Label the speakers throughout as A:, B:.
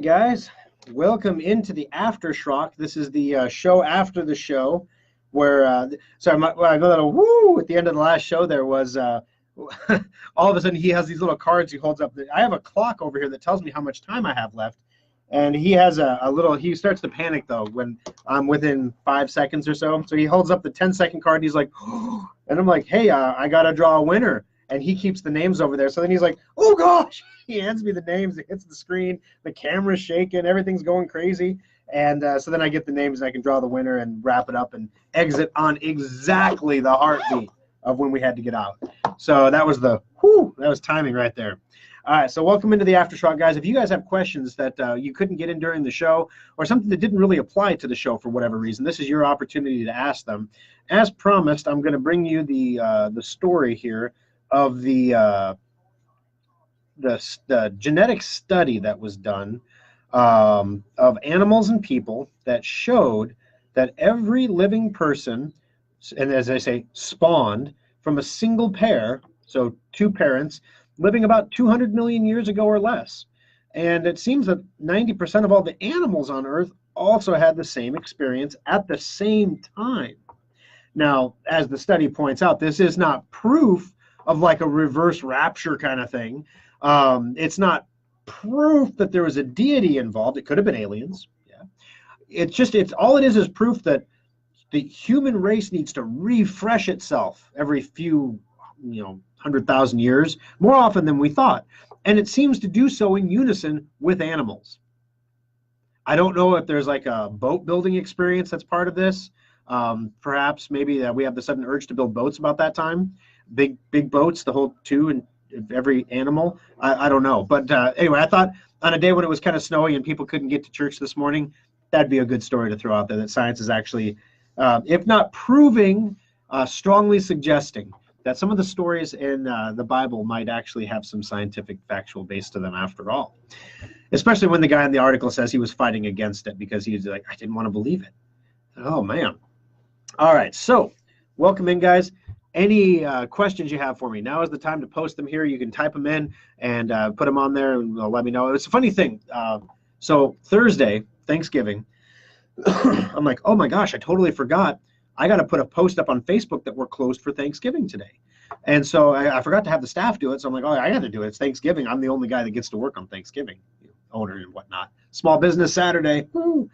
A: Hey guys, welcome into the AfterSchrock. This is the show after the show, where sorry, I know that woo at the end of the last show there was all of a sudden he has these little cards he holds up. I have a clock over here that tells me how much time I have left, and he has a little. He starts to panic though when I'm within 5 seconds or so. So he holds up the 10-second card. And he's like, oh, and I'm like, hey, I gotta draw a winner. And he keeps the names over there. So then he's like, oh gosh, he hands me the names. It hits the screen. The camera's shaking. Everything's going crazy. And so then I get the names and I can draw the winner and wrap it up and exit on exactly the heartbeat of when we had to get out. So that was that was timing right there. All right, so welcome into the AfterSchrock, guys. If you guys have questions that you couldn't get in during the show or something that didn't really apply to the show for whatever reason, this is your opportunity to ask them. As promised, I'm going to bring you the story here of the genetic study that was done of animals and people that showed that every living person, and as I say, spawned from a single pair, so two parents, living about 200 million years ago or less. And it seems that 90% of all the animals on Earth also had the same experience at the same time. Now, as the study points out, this is not proof of like a reverse rapture kind of thing. It's not proof that there was a deity involved. It could have been aliens. Yeah. It's all it is proof that the human race needs to refresh itself every few, 100,000 years, more often than we thought. And it seems to do so in unison with animals. I don't know if there's like a boat building experience that's part of this. Perhaps maybe we have the sudden urge to build boats about that time. Big boats, the whole two and every animal. I don't know. But anyway, I thought on a day when it was kind of snowy and people couldn't get to church this morning, that'd be a good story to throw out there, that science is actually, if not proving, strongly suggesting that some of the stories in the Bible might actually have some scientific factual base to them after all. Especially when the guy in the article says he was fighting against it because he was like, I didn't want to believe it. Oh, man. All right, so welcome in, guys. Any questions you have for me, now is the time to post them here. You can type them in and put them on there and let me know. It's a funny thing. So Thursday, Thanksgiving, I'm like, oh my gosh, I totally forgot. I got to put a post up on Facebook that we're closed for Thanksgiving today. And so I forgot to have the staff do it. So I'm like, oh, I got to do it. It's Thanksgiving. I'm the only guy that gets to work on Thanksgiving, owner and whatnot. Small business Saturday. So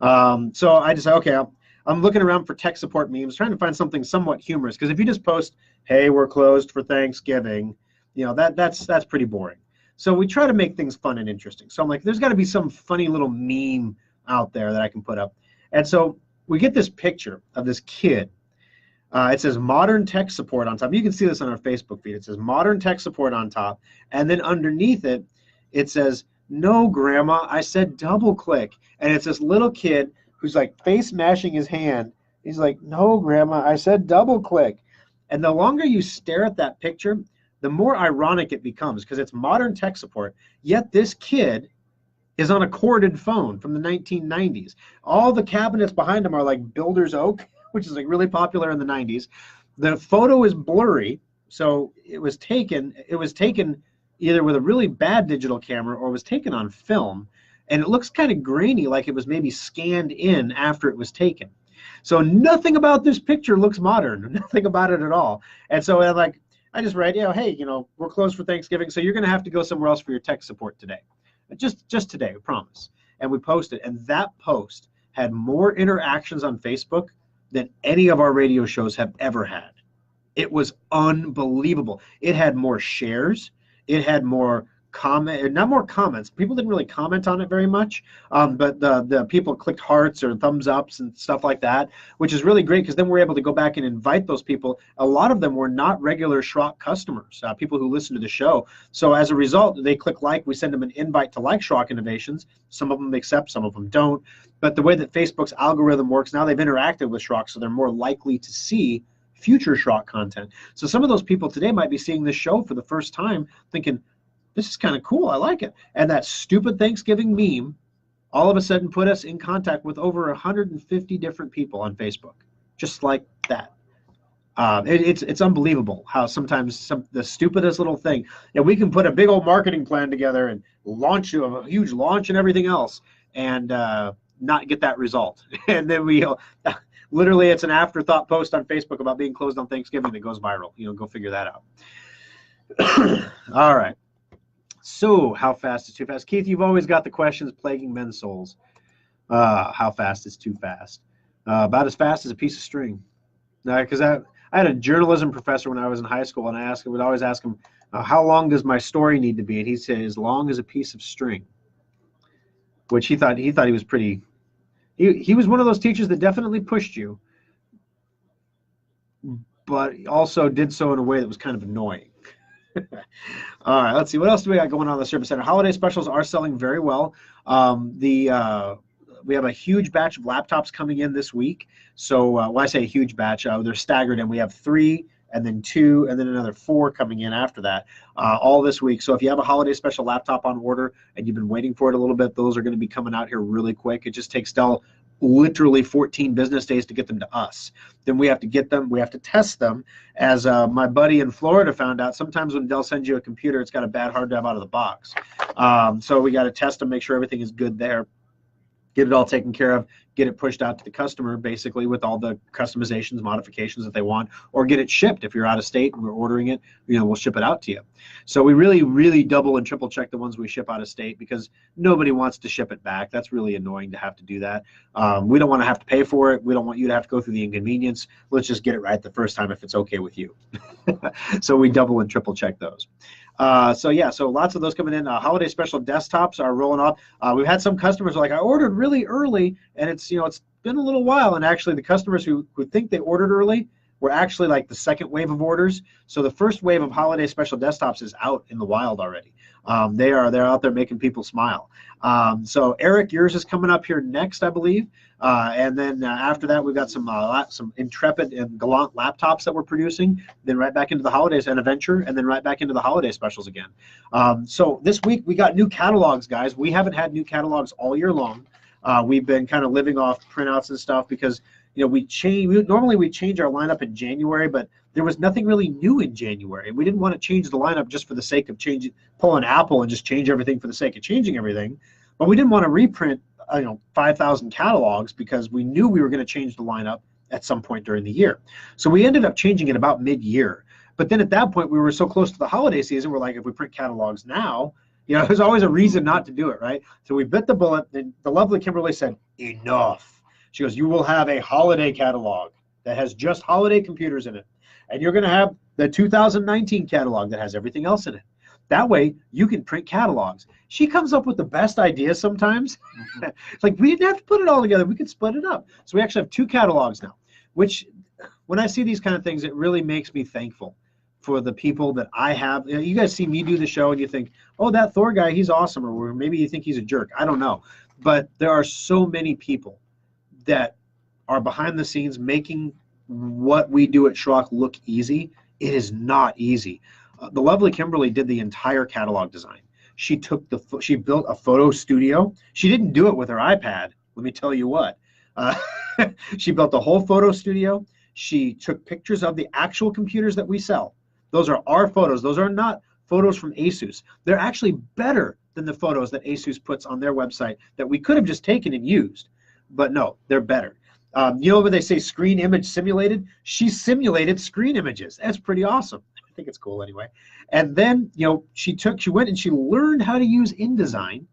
A: I just said, okay, I'm looking around for tech support memes, trying to find something somewhat humorous. Because if you just post, hey, we're closed for Thanksgiving, that's pretty boring. So we try to make things fun and interesting. So I'm like, there's got to be some funny little meme out there that I can put up. And so we get this picture of this kid. It says modern tech support on top. You can see this on our Facebook feed. It says modern tech support on top. And then underneath it, it says, no, grandma, I said double click. And it's this little kid who's like face mashing his hand. He's like, no, grandma, I said double click. And the longer you stare at that picture, the more ironic it becomes because it's modern tech support. Yet this kid is on a corded phone from the 1990s. All the cabinets behind him are like builder's oak, which is like really popular in the 90s. The photo is blurry, so it was taken either with a really bad digital camera or was taken on film. And it looks kind of grainy, like it was maybe scanned in after it was taken. So nothing about this picture looks modern, nothing about it at all. And so I just write, hey, we're closed for Thanksgiving, so you're going to have to go somewhere else for your tech support today. Just today, I promise. And we posted, and that post had more interactions on Facebook than any of our radio shows have ever had. It was unbelievable. It had more shares. It had more not more comments. People didn't really comment on it very much, but the people clicked hearts or thumbs ups and stuff like that, which is really great because then we're able to go back and invite those people. A lot of them were not regular Schrock customers, people who listen to the show. So as a result, they click like, we send them an invite to like Schrock Innovations. Some of them accept, some of them don't. But the way that Facebook's algorithm works, now they've interacted with Schrock, so they're more likely to see future Schrock content. So some of those people today might be seeing this show for the first time thinking, this is kind of cool, I like it. And that stupid Thanksgiving meme all of a sudden put us in contact with over 150 different people on Facebook, just like that. It's unbelievable how sometimes the stupidest little thing, we can put a big old marketing plan together and launch a huge launch and everything else, and not get that result. And then literally, it's an afterthought post on Facebook about being closed on Thanksgiving that goes viral. Go figure that out. All right. So, how fast is too fast? Keith, you've always got the questions plaguing men's souls. How fast is too fast? About as fast as a piece of string. Because I had a journalism professor when I was in high school, and I would always ask him, how long does my story need to be? And he said, as long as a piece of string. Which he thought he was pretty. He was one of those teachers that definitely pushed you, but also did so in a way that was kind of annoying. All right, let's see. What else do we got going on in the service center? Holiday specials are selling very well. We have a huge batch of laptops coming in this week. So when I say a huge batch, they're staggered, and we have 3, and then 2, and then another 4 coming in after that, all this week. So if you have a holiday special laptop on order and you've been waiting for it a little bit, those are going to be coming out here really quick. It just takes Dell literally 14 business days to get them to us. Then we have to get them, we have to test them. As my buddy in Florida found out, sometimes when Dell sends you a computer, it's got a bad hard drive out of the box. So we got to test them, make sure everything is good there. Get it all taken care of, get it pushed out to the customer, basically, with all the customizations, modifications that they want, or get it shipped. If you're out of state and we're ordering it, we'll ship it out to you. So we really, really double and triple check the ones we ship out of state, because nobody wants to ship it back. That's really annoying to have to do that. We don't want to have to pay for it. We don't want you to have to go through the inconvenience. Let's just get it right the first time if it's okay with you. So we double and triple check those. So lots of those coming in. Holiday special desktops are rolling off. We've had some customers like, I ordered really early, and it's been a little while, and actually the customers who think they ordered early were actually like the second wave of orders. So the first wave of holiday special desktops is out in the wild already. They're out there making people smile. So Eric, yours is coming up here next, I believe. And then after that, we've got some Intrepid and Gallant laptops that we're producing. Then right back into the holidays, and Adventure, and then right back into the holiday specials again. So this week we got new catalogs, guys. We haven't had new catalogs all year long. We've been kind of living off printouts and stuff because normally we change our lineup in January, but there was nothing really new in January. We didn't want to change the lineup just for the sake of pulling Apple and just change everything for the sake of changing everything. But we didn't want to reprint 5,000 catalogs because we knew we were going to change the lineup at some point during the year. So we ended up changing it about mid-year. But then at that point, we were so close to the holiday season, we're like, if we print catalogs now, there's always a reason not to do it, right? So we bit the bullet, and the lovely Kimberly said, enough. She goes, you will have a holiday catalog that has just holiday computers in it. And you're going to have the 2019 catalog that has everything else in it. That way, you can print catalogs. She comes up with the best ideas sometimes. It's like, we didn't have to put it all together. We could split it up. So we actually have 2 catalogs now, which when I see these kind of things, it really makes me thankful for the people that I have. You guys see me do the show and you think, oh, that Thor guy, he's awesome. Or maybe you think he's a jerk. I don't know. But there are so many people that are behind the scenes making what we do at Schrock look easy. It is not easy. The lovely Kimberly did the entire catalog design. She built a photo studio. She didn't do it with her iPad. Let me tell you what. She built a whole photo studio. She took pictures of the actual computers that we sell. Those are our photos. Those are not photos from Asus. They're actually better than the photos that Asus puts on their website that we could have just taken and used. But no, they're better. When they say screen image simulated, she simulated screen images. That's pretty awesome. I think it's cool anyway. And then, she went and she learned how to use InDesign,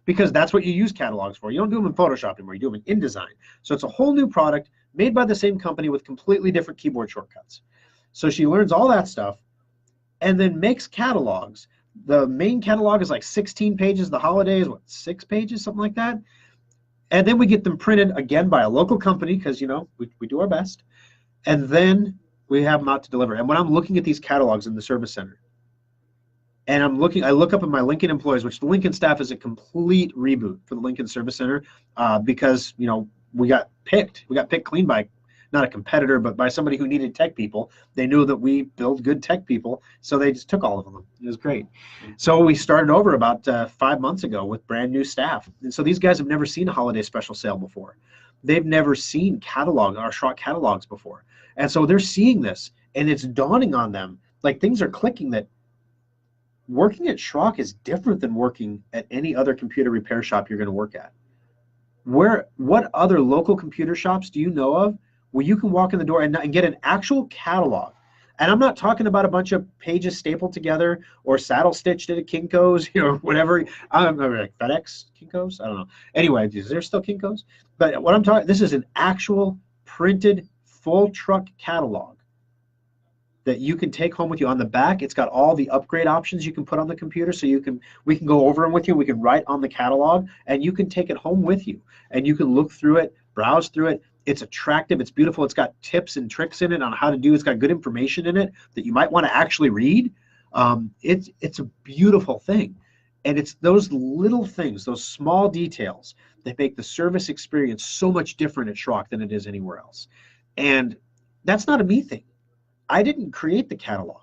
A: because that's what you use catalogs for. You don't do them in Photoshop anymore. You do them in InDesign. So it's a whole new product made by the same company with completely different keyboard shortcuts. So she learns all that stuff and then makes catalogs. The main catalog is like 16 pages. The holiday is 6 pages, something like that. And then we get them printed again by a local company because, we do our best. And then we have them out to deliver. And when I'm looking at these catalogs in the service center, and I look up at my Lincoln employees, which the Lincoln staff is a complete reboot for the Lincoln Service Center, because, we got picked. We got picked clean by not a competitor, but by somebody who needed tech people. They knew that we build good tech people, so they just took all of them. It was great. So we started over about 5 months ago with brand new staff. And so these guys have never seen a holiday special sale before. they've never seen catalog or Schrock catalogs before. And so they're seeing this and it's dawning on them, like things are clicking, that working at Schrock is different than working at any other computer repair shop you're going to work at. What other local computer shops do you know of where you can walk in the door and get an actual catalog? And I'm not talking about a bunch of pages stapled together or saddle stitched into Kinko's, whatever. Like FedEx Kinko's, I don't know. Anyway, is there still Kinko's? But what I'm talking, this is an actual printed full truck catalog that you can take home with you. On the back, it's got all the upgrade options you can put on the computer, so we can go over them with you. We can write on the catalog, and you can take it home with you, and you can look through it, browse through it. It's attractive. It's beautiful. It's got tips and tricks in it on how to do. It's got good information in it that you might want to actually read. It's a beautiful thing, and it's those little things, those small details that make the service experience so much different at Schrock than it is anywhere else. And that's not a me thing. I didn't create the catalog.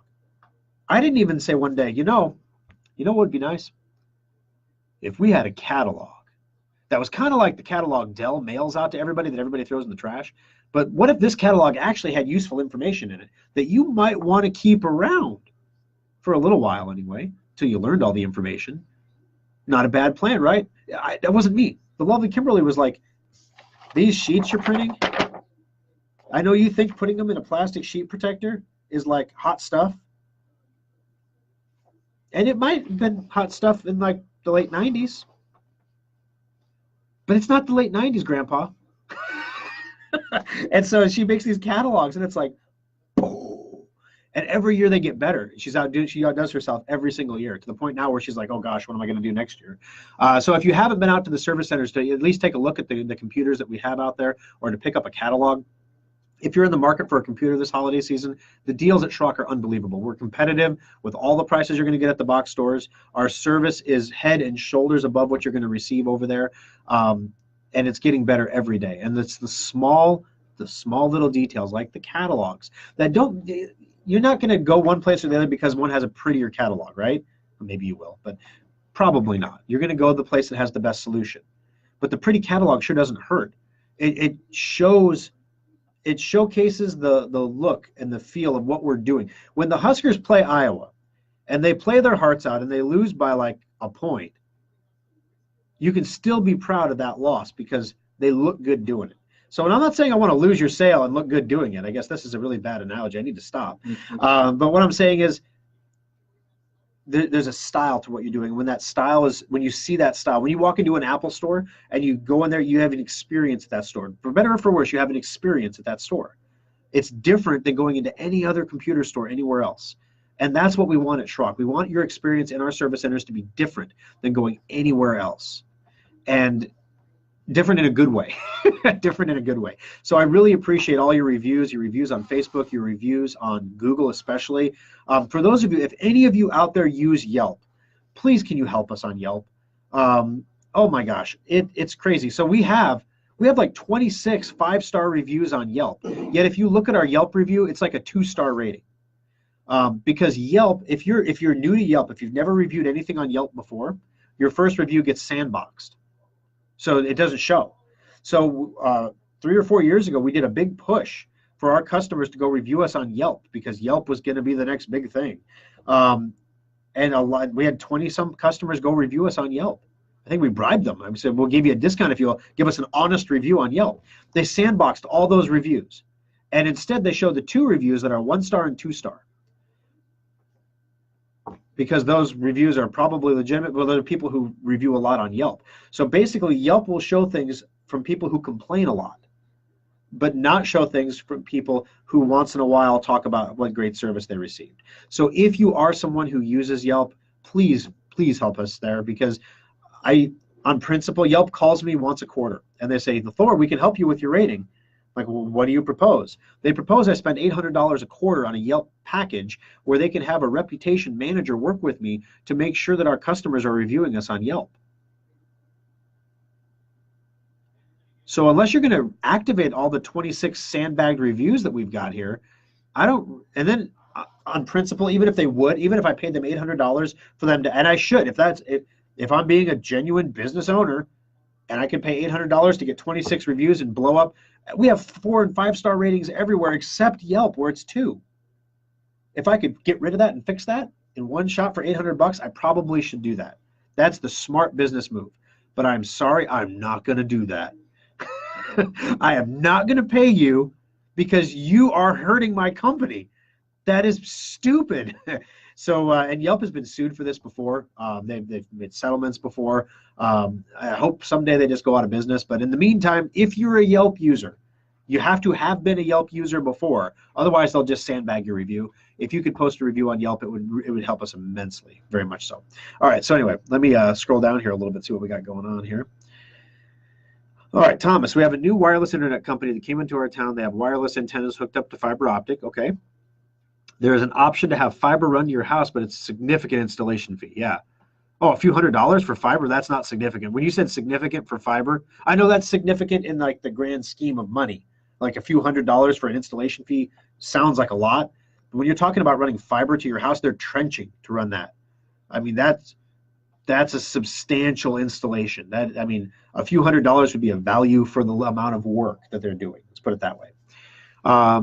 A: I didn't even say one day, you know what would be nice? If we had a catalog that was kind of like the catalog Dell mails out to everybody that everybody throws in the trash. But what if this catalog actually had useful information in it that you might want to keep around for a little while anyway, till you learned all the information? Not a bad plan, right? That wasn't me. The lovely Kimberly was like, these sheets you're printing, I know you think putting them in a plastic sheet protector is like hot stuff. And it might have been hot stuff in like the late 90s. But it's not the late 90s, Grandpa. And so she makes these catalogs, and it's like, oh. And every year they get better. She outdoes herself every single year, to the point now where she's like, oh gosh, what am I going to do next year? So if you haven't been out to the service centers to at least take a look at the computers that we have out there, or to pick up a catalog, if you're in the market for a computer this holiday season, the deals at Schrock are unbelievable. We're competitive with all the prices you're going to get at the box stores. Our service is head and shoulders above what you're going to receive over there, and it's getting better every day. And it's the small little details like the catalogs that don't. You're not going to go one place or the other because one has a prettier catalog, right? Maybe you will, but probably not. You're going to go to the place that has the best solution. But the pretty catalog sure doesn't hurt. It showcases the look and the feel of what we're doing. When the Huskers play Iowa and they play their hearts out and they lose by like a point, you can still be proud of that loss because they look good doing it. So, and I'm not saying I want to lose your sale and look good doing it. I guess this is a really bad analogy. I need to stop. But what I'm saying is there's a style to what you're doing. When that style is, when you see that style, when you walk into an Apple store and you go in there, you have an experience at that store. For better or for worse, you have an experience at that store. It's different than going into any other computer store anywhere else. And that's what we want at Schrock. We want your experience in our service centers to be different than going anywhere else. And different in a good way. Different in a good way. So I really appreciate all your reviews on Facebook, your reviews on Google especially. For those of you, if any of you out there use Yelp, please can you help us on Yelp? Oh my gosh, it's crazy. So we have like 26 5-star reviews on Yelp. Yet if you look at our Yelp review, it's like a 2-star rating. Because Yelp, if you're new to Yelp, if you've never reviewed anything on Yelp before, your first review gets sandboxed. So it doesn't show. So 3 or 4 years ago, we did a big push for our customers to go review us on Yelp because Yelp was going to be the next big thing. And we had 20-some customers go review us on Yelp. I think we bribed them. I said, we'll give you a discount if you'll give us an honest review on Yelp. They sandboxed all those reviews. And instead, they showed the 2 reviews that are 1-star and 2-star. Because those reviews are probably legitimate, but there are people who review a lot on Yelp. So basically, Yelp will show things from people who complain a lot, but not show things from people who once in a while talk about what great service they received. So if you are someone who uses Yelp, please help us there, because on principle, Yelp calls me once a quarter, and they say, Thor, we can help you with your rating. Like, well, what do you propose? They propose I spend $800 a quarter on a Yelp package where they can have a reputation manager work with me to make sure that our customers are reviewing us on Yelp. So unless you're going to activate all the 26 sandbagged reviews that we've got here, and then on principle, even if I paid them $800 for them to, and I should, if I'm being a genuine business owner, and I can pay $800 to get 26 reviews and blow up. We have 4 and 5-star ratings everywhere except Yelp, where it's 2. If I could get rid of that and fix that in one shot for $800, I probably should do that. That's the smart business move. But I'm sorry, I'm not going to do that. I am not going to pay you because you are hurting my company. That is stupid. So, and Yelp has been sued for this before. They've made settlements before. I hope someday they just go out of business. But in the meantime, if you're a Yelp user, you have to have been a Yelp user before. Otherwise, they'll just sandbag your review. If you could post a review on Yelp, it would help us immensely, very much so. All right, so anyway, let me scroll down here a little bit, see what we got going on here. All right, Thomas, we have a new wireless internet company that came into our town. They have wireless antennas hooked up to fiber optic. Okay. There is an option to have fiber run to your house, but it's a significant installation fee. Yeah. Oh, a few $100s for fiber? That's not significant. When you said significant for fiber, I know that's significant in like the grand scheme of money. Like a few $100s for an installation fee sounds like a lot. But when you're talking about running fiber to your house, they're trenching to run that. I mean, that's a substantial installation. That, I mean, a few $100s would be a value for the amount of work that they're doing. Let's put it that way.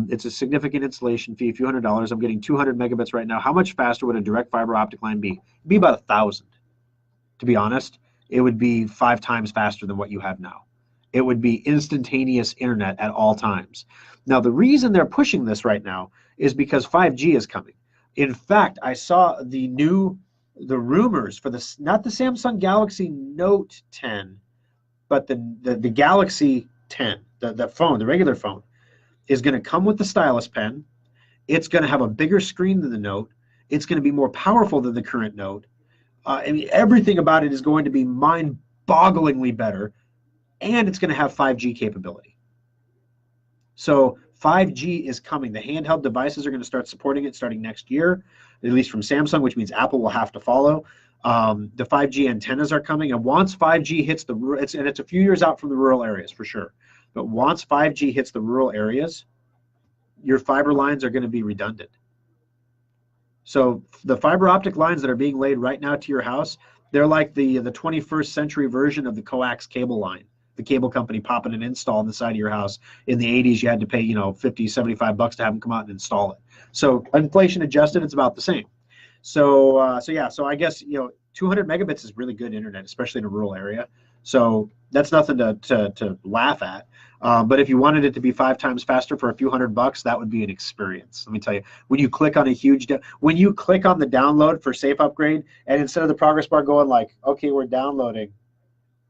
A: It's a significant installation fee, a few $100s. I'm getting 200 megabits right now. How much faster would a direct fiber optic line be? It'd be about 1,000. To be honest, it would be 5 times faster than what you have now. It would be instantaneous internet at all times. Now, the reason they're pushing this right now is because 5G is coming. In fact, I saw the rumors for not the Samsung Galaxy Note 10, but the Galaxy 10, the phone, the regular phone, is going to come with the stylus pen. It's going to have a bigger screen than the Note. It's going to be more powerful than the current Note. I mean, everything about it is going to be mind-bogglingly better, and it's going to have 5G capability. So 5G is coming. The handheld devices are going to start supporting it starting next year, at least from Samsung, which means Apple will have to follow. The 5G antennas are coming, and once 5G hits it's a few years out from the rural areas for sure. But once 5G hits the rural areas, your fiber lines are going to be redundant. So the fiber optic lines that are being laid right now to your house, they're like the 21st century version of the coax cable line. The cable company popping an install on the side of your house. In the 80s, you had to pay, $50, $75 to have them come out and install it. So inflation adjusted, it's about the same. So I guess 200 megabits is really good internet, especially in a rural area. So that's nothing to laugh at. But if you wanted it to be 5 times faster for a few $100, that would be an experience. Let me tell you, when you click on when you click on the download for Safe Upgrade, and instead of the progress bar going like, okay, we're downloading,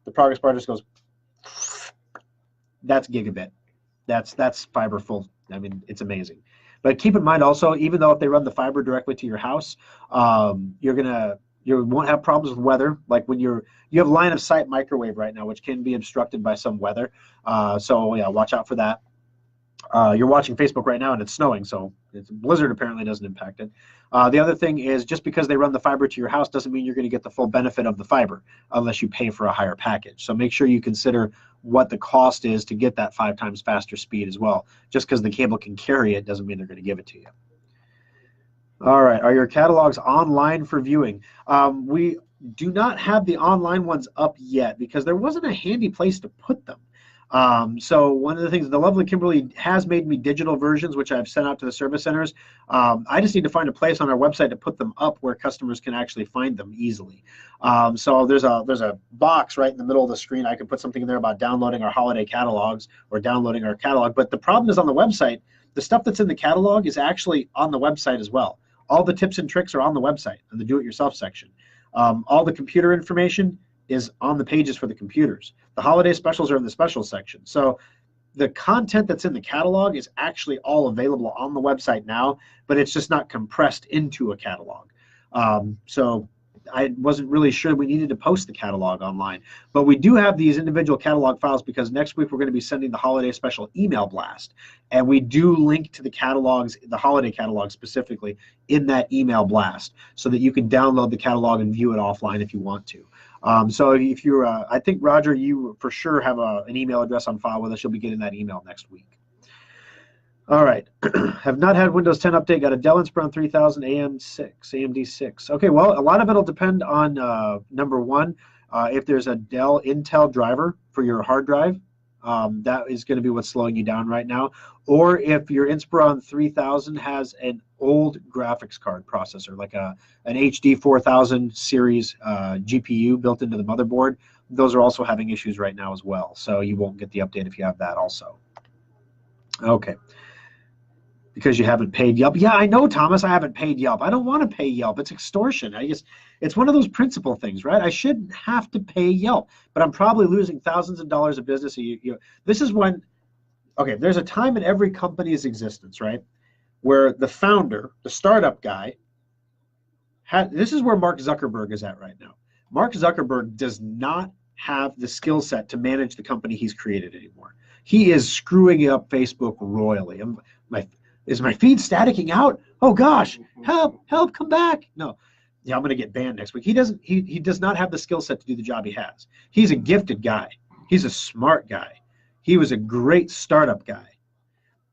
A: the progress bar just goes. That's gigabit. That's fiber full. I mean, it's amazing. But keep in mind also, even though if they run the fiber directly to your house, you won't have problems with weather. Like when you have line of sight microwave right now, which can be obstructed by some weather. So yeah, watch out for that. You're watching Facebook right now and it's snowing, so it's blizzard apparently doesn't impact it. The other thing is just because they run the fiber to your house doesn't mean you're going to get the full benefit of the fiber unless you pay for a higher package. So make sure you consider what the cost is to get that 5 times faster speed as well. Just because the cable can carry it doesn't mean they're going to give it to you. All right, are your catalogs online for viewing? We do not have the online ones up yet because there wasn't a handy place to put them. So one of the things, the lovely Kimberly has made me digital versions, which I've sent out to the service centers. I just need to find a place on our website to put them up where customers can actually find them easily. So there's a box right in the middle of the screen. I can put something in there about downloading our holiday catalogs or downloading our catalog. But the problem is on the website, the stuff that's in the catalog is actually on the website as well. All the tips and tricks are on the website in the do-it-yourself section. All the computer information is on the pages for the computers. The holiday specials are in the specials section. So the content that's in the catalog is actually all available on the website now, but it's just not compressed into a catalog. So I wasn't really sure we needed to post the catalog online, but we do have these individual catalog files because next week we're going to be sending the holiday special email blast, and we do link to the catalogs, the holiday catalog specifically, in that email blast so that you can download the catalog and view it offline if you want to. So if you're, I think, Roger, you for sure have an email address on file with us. You'll be getting that email next week. All right. Have not had Windows 10 update. Got a Dell Inspiron 3000 AMD6. Okay, well, a lot of it will depend on, number one, If there's a Dell Intel driver for your hard drive, that is going to be what's slowing you down right now. Or if your Inspiron 3000 has an old graphics card processor, like an HD 4000 series GPU built into the motherboard, those are also having issues right now as well. So you won't get the update if you have that also. Okay. Because you haven't paid Yelp. Yeah, I know, Thomas, I haven't paid Yelp. I don't want to pay Yelp. It's extortion. It's one of those principle things, right? I shouldn't have to pay Yelp, but I'm probably losing thousands of dollars of business. This is when, okay, there's a time in every company's existence, right, where the founder, the startup guy, this is where Mark Zuckerberg is at right now. Mark Zuckerberg does not have the skill set to manage the company he's created anymore. He is screwing up Facebook royally. Is my feed staticking out? Oh gosh, help, come back. No, yeah, I'm going to get banned next week. He does not have the skill set to do the job he has. He's a gifted guy. He's a smart guy. He was a great startup guy.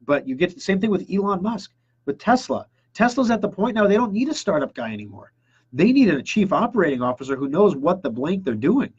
A: But you get the same thing with Elon Musk, with Tesla. Tesla's at the point now they don't need a startup guy anymore. They need a chief operating officer who knows what the blank they're doing.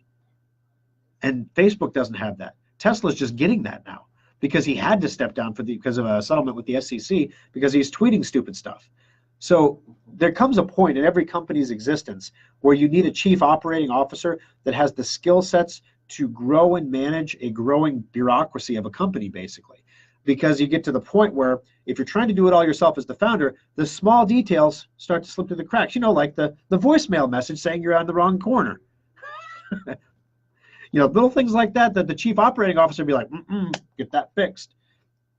A: And Facebook doesn't have that. Tesla's just getting that now, because he had to step down because of a settlement with the SEC because he's tweeting stupid stuff. So there comes a point in every company's existence where you need a chief operating officer that has the skill sets to grow and manage a growing bureaucracy of a company, basically. Because you get to the point where if you're trying to do it all yourself as the founder, the small details start to slip through the cracks. Like the voicemail message saying you're on the wrong corner. Little things like that the chief operating officer would be like, get that fixed.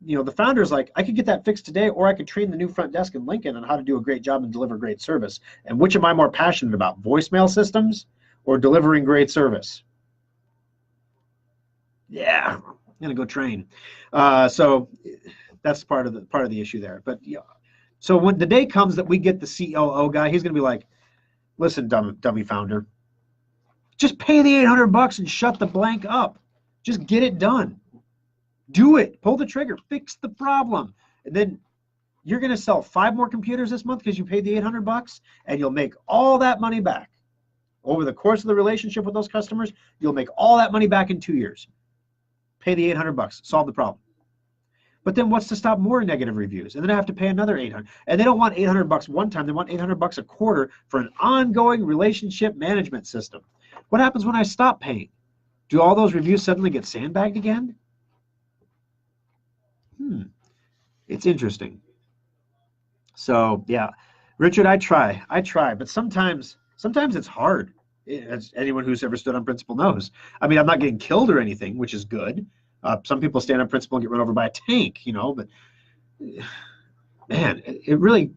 A: The founder's like, I could get that fixed today, or I could train the new front desk in Lincoln on how to do a great job and deliver great service. And which am I more passionate about, voicemail systems or delivering great service? Yeah, I'm gonna go train. So that's part of the issue there. But so when the day comes that we get the COO guy, he's gonna be like, listen, dummy founder, just pay the $800 and shut the blank up. Just get it done. Do it. Pull the trigger. Fix the problem. And then you're going to sell 5 more computers this month because you paid the $800, and you'll make all that money back. Over the course of the relationship with those customers, you'll make all that money back in 2 years. Pay the $800. Solve the problem. But then what's to stop more negative reviews? And then I have to pay another $800. And they don't want $800 one time. They want $800 a quarter for an ongoing relationship management system. What happens when I stop paying? Do all those reviews suddenly get sandbagged again? It's interesting. So yeah, Richard, I try, but sometimes it's hard. As anyone who's ever stood on principle knows. I mean, I'm not getting killed or anything, which is good. Some people stand on principle and get run over by a tank, but man, it really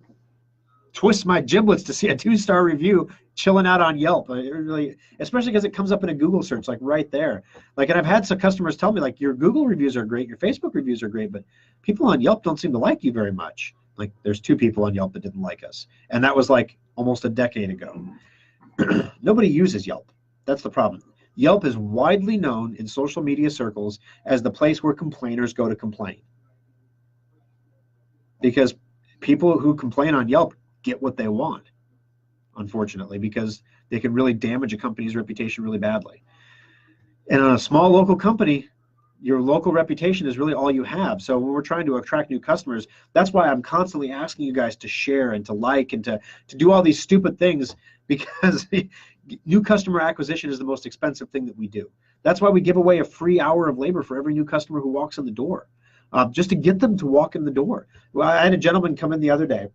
A: twists my giblets to see a 2-star review chilling out on Yelp. It really, especially because it comes up in a Google search, like right there. And I've had some customers tell me, like, your Google reviews are great, your Facebook reviews are great, but people on Yelp don't seem to like you very much. Like, there's 2 people on Yelp that didn't like us, and that was like almost a decade ago. Nobody uses Yelp. That's the problem. Yelp is widely known in social media circles as the place where complainers go to complain, because people who complain on Yelp get what they want, unfortunately, because they can really damage a company's reputation really badly. And on a small local company, your local reputation is really all you have. So when we're trying to attract new customers, that's why I'm constantly asking you guys to share and to like and to do all these stupid things, because new customer acquisition is the most expensive thing that we do. That's why we give away a free hour of labor for every new customer who walks in the door, just to get them to walk in the door. Well, I had a gentleman come in the other day.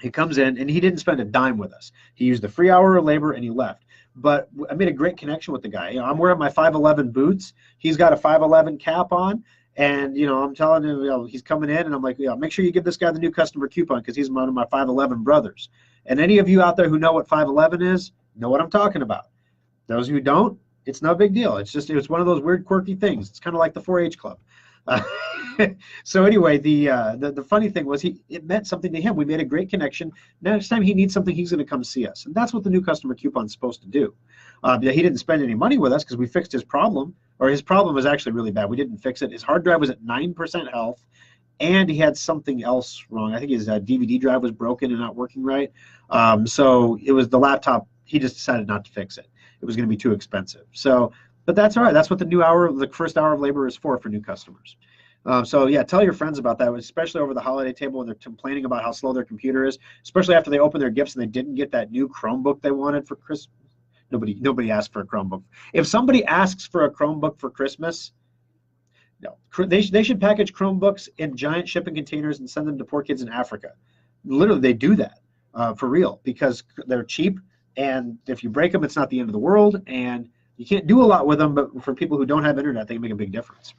A: He comes in and he didn't spend a dime with us. He used the free hour of labor and he left. But I made a great connection with the guy. I'm wearing my 511 boots. He's got a 511 cap on. And, I'm telling him, he's coming in, and I'm like, make sure you give this guy the new customer coupon because he's one of my 511 brothers. And any of you out there who know what 511 is, know what I'm talking about. Those who don't, it's no big deal. It's one of those weird, quirky things. It's kind of like the 4-H club. So anyway, the funny thing was it meant something to him. We made a great connection. Next time he needs something, he's going to come see us, and that's what the new customer coupon is supposed to do. He didn't spend any money with us because we fixed his problem, or his problem was actually really bad. We didn't fix it. His hard drive was at 9% health, and he had something else wrong. I think his DVD drive was broken and not working right. So it was the laptop. He just decided not to fix it. it was going to be too expensive. So, but that's all right. That's what the first hour of labor is for new customers. So yeah, tell your friends about that, especially over the holiday table when they're complaining about how slow their computer is, especially after they open their gifts and they didn't get that new Chromebook they wanted for Christmas. Nobody asked for a Chromebook. If somebody asks for a Chromebook for Christmas, no, they should package Chromebooks in giant shipping containers and send them to poor kids in Africa. Literally, they do that for real because they're cheap, and if you break them, it's not the end of the world, and you can't do a lot with them, but for people who don't have internet, they can make a big difference.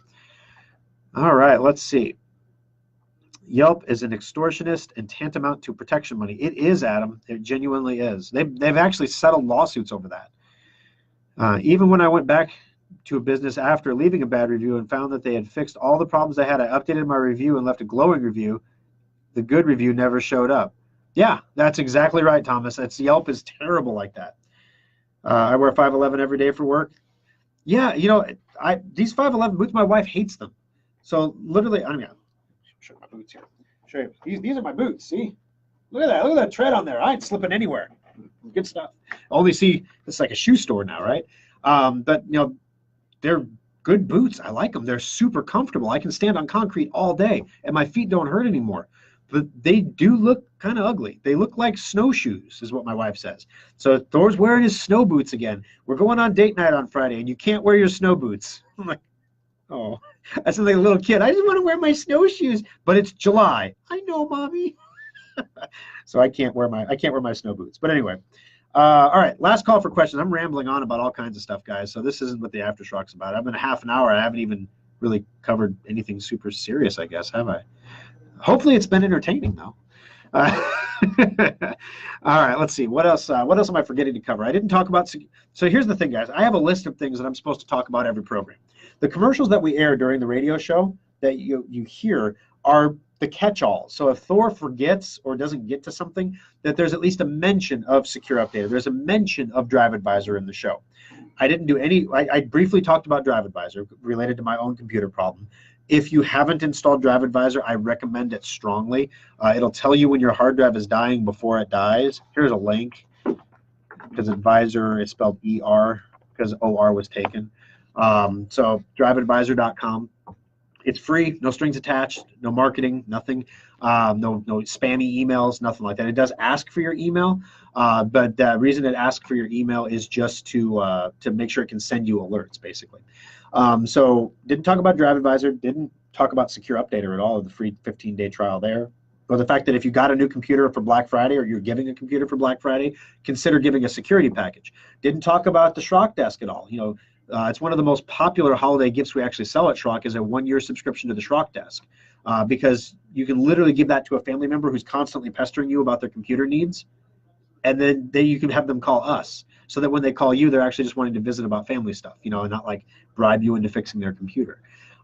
A: All right, let's see. Yelp is an extortionist and tantamount to protection money. It is, Adam. It genuinely is. They've actually settled lawsuits over that. Even when I went back to a business after leaving a bad review and found that they had fixed all the problems I had, I updated my review and left a glowing review. The good review never showed up. Yeah, that's exactly right, Thomas. Yelp is terrible like that. I wear 5'11" every day for work. Yeah, these 5'11" boots, my wife hates them. So literally, I'm gonna show my boots here. Show you. These are my boots. See, look at that. Look at that tread on there. I ain't slipping anywhere. Good stuff. Only see it's like a shoe store now, right? But they're good boots. I like them. They're super comfortable. I can stand on concrete all day, and my feet don't hurt anymore. But they do look kind of ugly. They look like snowshoes, is what my wife says. So Thor's wearing his snow boots again. We're going on date night on Friday, and you can't wear your snow boots. I'm like, oh, I sound like a little kid. I just want to wear my snowshoes, but it's July. I know, Mommy. So I can't wear my snow boots. But anyway, all right, last call for questions. I'm rambling on about all kinds of stuff, guys. So this isn't what the AfterSchrock's about. I've been a half an hour. I haven't even really covered anything super serious, I guess, have I? Hopefully it's been entertaining, though. All right, let's see. What else am I forgetting to cover? I didn't talk about... So here's the thing, guys. I have a list of things that I'm supposed to talk about every program. The commercials that we air during the radio show that you hear are the catch-all. So if Thor forgets or doesn't get to something, that there's at least a mention of Secure Updater. There's a mention of Drive Advisor in the show. I didn't do any... I briefly talked about Drive Advisor related to my own computer problem. If you haven't installed Drive Advisor, I recommend it strongly. It'll tell you when your hard drive is dying before it dies. Here's a link, because Advisor is spelled ER, because OR was taken. So driveadvisor.com. It's free, no strings attached, no marketing, nothing, no spammy emails, nothing like that. It does ask for your email, but the reason it asks for your email is just to make sure it can send you alerts, basically. So didn't talk about Drive Advisor, didn't talk about Secure Updater at all, the free 15-day trial there. Or the fact that if you got a new computer for Black Friday or you're giving a computer for Black Friday, consider giving a security package. Didn't talk about the Schrock Desk at all. It's one of the most popular holiday gifts we actually sell at Schrock is a 1-year subscription to the Schrock Desk, because you can literally give that to a family member who's constantly pestering you about their computer needs, and then you can have them call us, so that when they call you, they're actually just wanting to visit about family stuff, and not like bribe you into fixing their computer.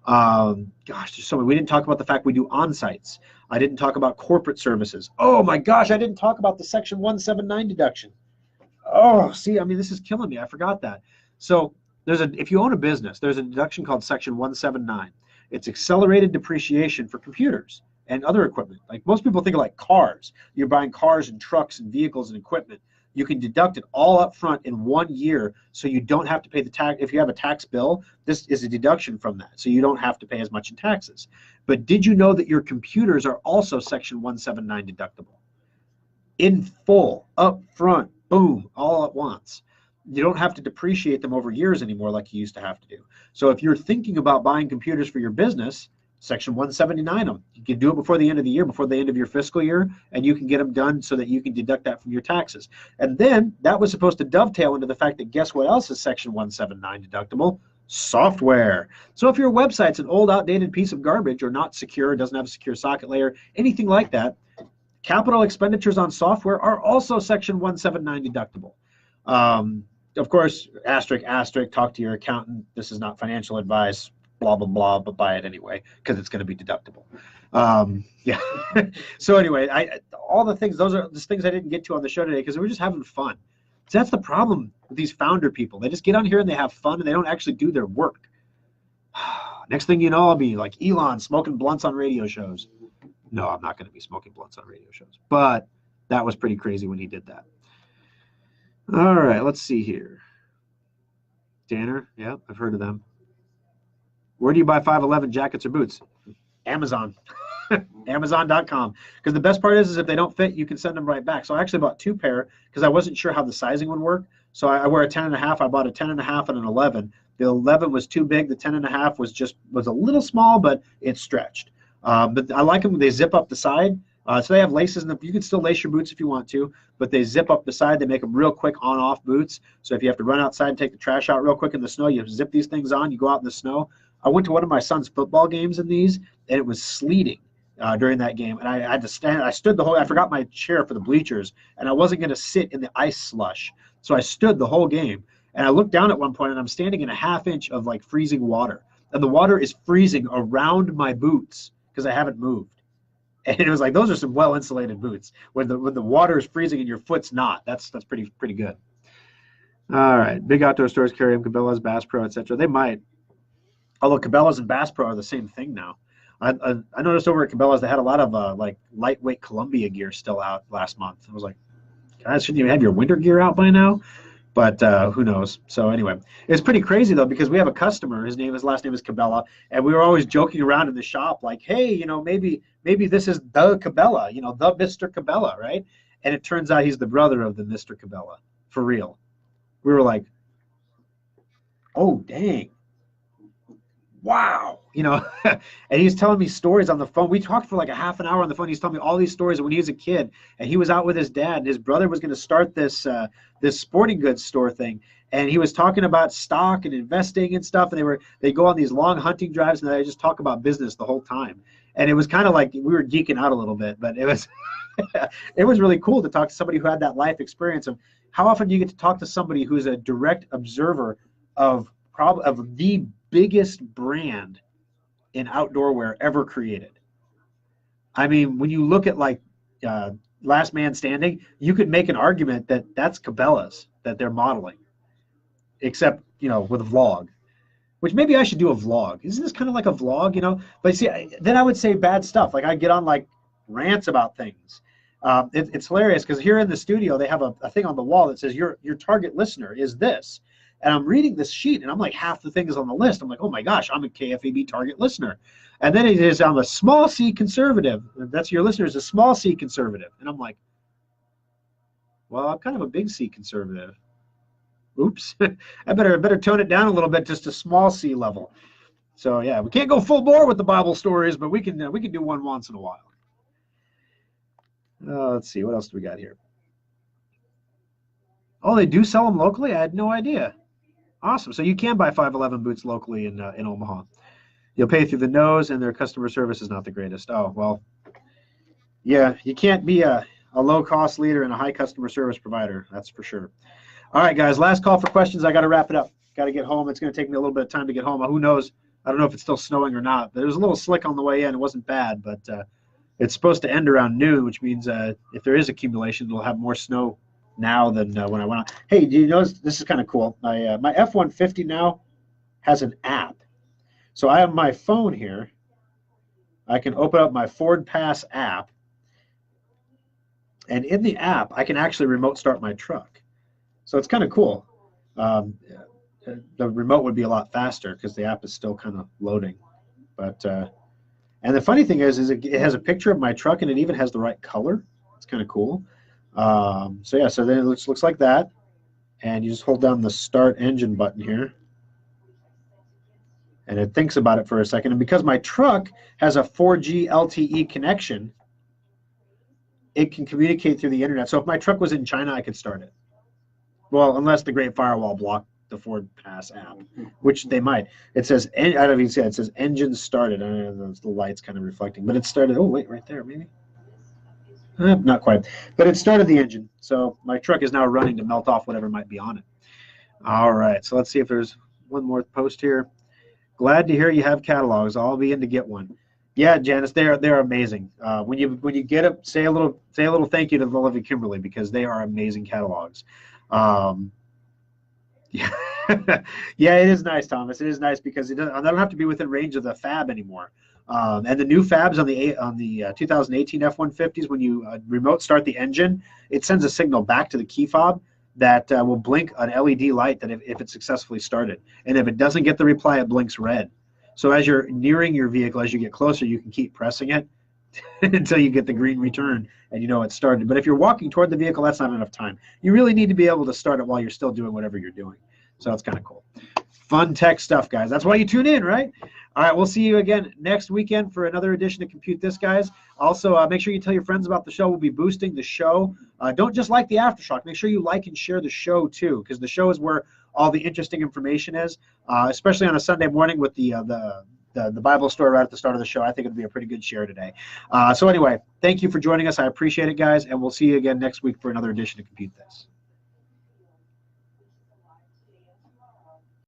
A: Gosh, there's so many. We didn't talk about the fact we do on-sites. I didn't talk about corporate services. Oh my gosh, I didn't talk about the Section 179 deduction. Oh, see, I mean, this is killing me. I forgot that. So if you own a business, there's a deduction called Section 179. It's accelerated depreciation for computers and other equipment. Like most people think of like cars. You're buying cars and trucks and vehicles and equipment. You can deduct it all up front in 1 year, so you don't have to pay the tax. If you have a tax bill, this is a deduction from that, so you don't have to pay as much in taxes. But did you know that your computers are also Section 179 deductible? In full, up front, boom, all at once. You don't have to depreciate them over years anymore like you used to have to do. So if you're thinking about buying computers for your business, Section 179 them. You can do it before the end of the year, before the end of your fiscal year, and you can get them done so that you can deduct that from your taxes. And then that was supposed to dovetail into the fact that guess what else is Section 179 deductible? Software. So if your website's an old, outdated piece of garbage or not secure, doesn't have a secure socket layer, anything like that, capital expenditures on software are also Section 179 deductible. Of course, asterisk, asterisk, talk to your accountant. This is not financial advice. Blah, blah, blah, but buy it anyway because it's going to be deductible. Yeah. So anyway, all the things, those are just things I didn't get to on the show today because we were just having fun. So that's the problem with these founder people. They just get on here and they have fun and they don't actually do their work. Next thing you know, I'll be like Elon smoking blunts on radio shows. No, I'm not going to be smoking blunts on radio shows. But that was pretty crazy when he did that. All right, let's see here. Tanner, yeah, I've heard of them. Where do you buy 511 jackets or boots? Amazon. Amazon.com. Because the best part is if they don't fit, you can send them right back. So I actually bought 2 pair because I wasn't sure how the sizing would work. So I wear a 10 and a half. I bought a 10 and a half and an 11. The 11 was too big. The 10 and a half was a little small, but it stretched. But I like them when they zip up the side. So they have laces in them. You can still lace your boots if you want to, but they zip up the side. They make them real quick on-off boots. So if you have to run outside and take the trash out real quick in the snow, you zip these things on. You go out in the snow. I went to one of my son's football games in these, and it was sleeting during that game. And I had to stand. I stood the whole. I forgot my chair for the bleachers, and I wasn't going to sit in the ice slush. So I stood the whole game. And I looked down at one point, and I'm standing in a ½ inch of like freezing water, and the water is freezing around my boots because I haven't moved. And it was like, those are some well-insulated boots. When the water is freezing and your foot's not, that's pretty good. All right, big outdoor stores carry them, Cabela's, Bass Pro, etc. They might, although Cabela's and Bass Pro are the same thing now. I noticed over at Cabela's they had a lot of like lightweight Columbia gear still out last month. I was like, guys, shouldn't you have your winter gear out by now? But who knows? So anyway, it's pretty crazy though because we have a customer. His last name is Cabela, and we were always joking around in the shop like, hey, you know, maybe this is the Cabela, you know, the Mr. Cabela, right? And it turns out he's the brother of the Mr. Cabela, for real. We were like, oh dang, wow, you know. And he's telling me stories on the phone. We talked for like a ½ an hour on the phone. He's telling me all these stories of when he was a kid and he was out with his dad and his brother was going to start this this sporting goods store thing, and he was talking about stock and investing and stuff, and they go on these long hunting drives and they just talk about business the whole time. And it was kind of like we were geeking out a little bit, but it was it was really cool to talk to somebody who had that life experience of how often do you get to talk to somebody who's a direct observer of the biggest brand in outdoor wear ever created. I mean, when you look at like Last Man Standing, you could make an argument that that's Cabela's that they're modeling, except, you know, with a vlog, which maybe I should do a vlog. Isn't this kind of like a vlog, you know? But see, then I would say bad stuff. Like I get on like rants about things. It's hilarious because here in the studio, they have a thing on the wall that says your target listener is this. And I'm reading this sheet, and I'm like, half the thing is on the list. I'm like, oh my gosh, I'm a KFAB target listener. And then it is, I'm a small C conservative. That's your listener is a small C conservative. And I'm like, well, I'm kind of a big C conservative. Oops, I better tone it down a little bit, just a small C level. So yeah, we can't go full bore with the Bible stories, but we can do one once in a while. Let's see, what else do we got here? Oh, they do sell them locally? I had no idea. Awesome. So you can buy 511 boots locally in Omaha. You'll pay through the nose, and their customer service is not the greatest. Oh, well, yeah, you can't be a low-cost leader and a high customer service provider. That's for sure. All right, guys, last call for questions. I got to wrap it up. Got to get home. It's going to take me a little bit of time to get home. Who knows? I don't know if it's still snowing or not, but it was a little slick on the way in. It wasn't bad, but it's supposed to end around noon, which means if there is accumulation, we'll have more snow now than when I went out. Hey, do you notice this is kind of cool? My F-150 now has an app. So I have my phone here. I can open up my Ford Pass app, and in the app, I can actually remote start my truck. So it's kind of cool. The remote would be a lot faster because the app is still kind of loading. But and the funny thing is it has a picture of my truck, and it even has the right color. It's kind of cool. So yeah, so then it looks like that, and you just hold down the start engine button here, and it thinks about it for a second. And because my truck has a 4G LTE connection, it can communicate through the internet. So if my truck was in China, I could start it. Well, unless the Great Firewall blocked the Ford Pass app, which they might. It says, I don't even say it says engine started. I don't know, the light's kind of reflecting, but it started. Oh wait, right there, maybe. Not quite, but it started the engine. So my truck is now running to melt off whatever might be on it. All right, so let's see if there's one more post here. Glad to hear you have catalogs. I'll be in to get one. Yeah, Janice, they're amazing. When you get it, say a little thank you to the lovely Kimberly because they are amazing catalogs. Yeah, yeah, it is nice, Thomas. It is nice because I don't have to be within range of the fab anymore. And the new fabs on the 2018 F-150s, when you remote start the engine, it sends a signal back to the key fob. that will blink an LED light that if it's successfully started. And if it doesn't get the reply, it blinks red. So as you're nearing your vehicle, as you get closer, you can keep pressing it until you get the green return and you know it's started. But if you're walking toward the vehicle, that's not enough time. You really need to be able to start it while you're still doing whatever you're doing. So it's kind of cool. Fun tech stuff, guys. That's why you tune in, right? All right, we'll see you again next weekend for another edition of Compute This, guys. Also, make sure you tell your friends about the show. We'll be boosting the show. Don't just like the AfterSchrock. Make sure you like and share the show, too, because the show is where all the interesting information is, especially on a Sunday morning with the Bible story right at the start of the show. I think it'll be a pretty good share today. So anyway, thank you for joining us. I appreciate it, guys, and we'll see you again next week for another edition of Compute This.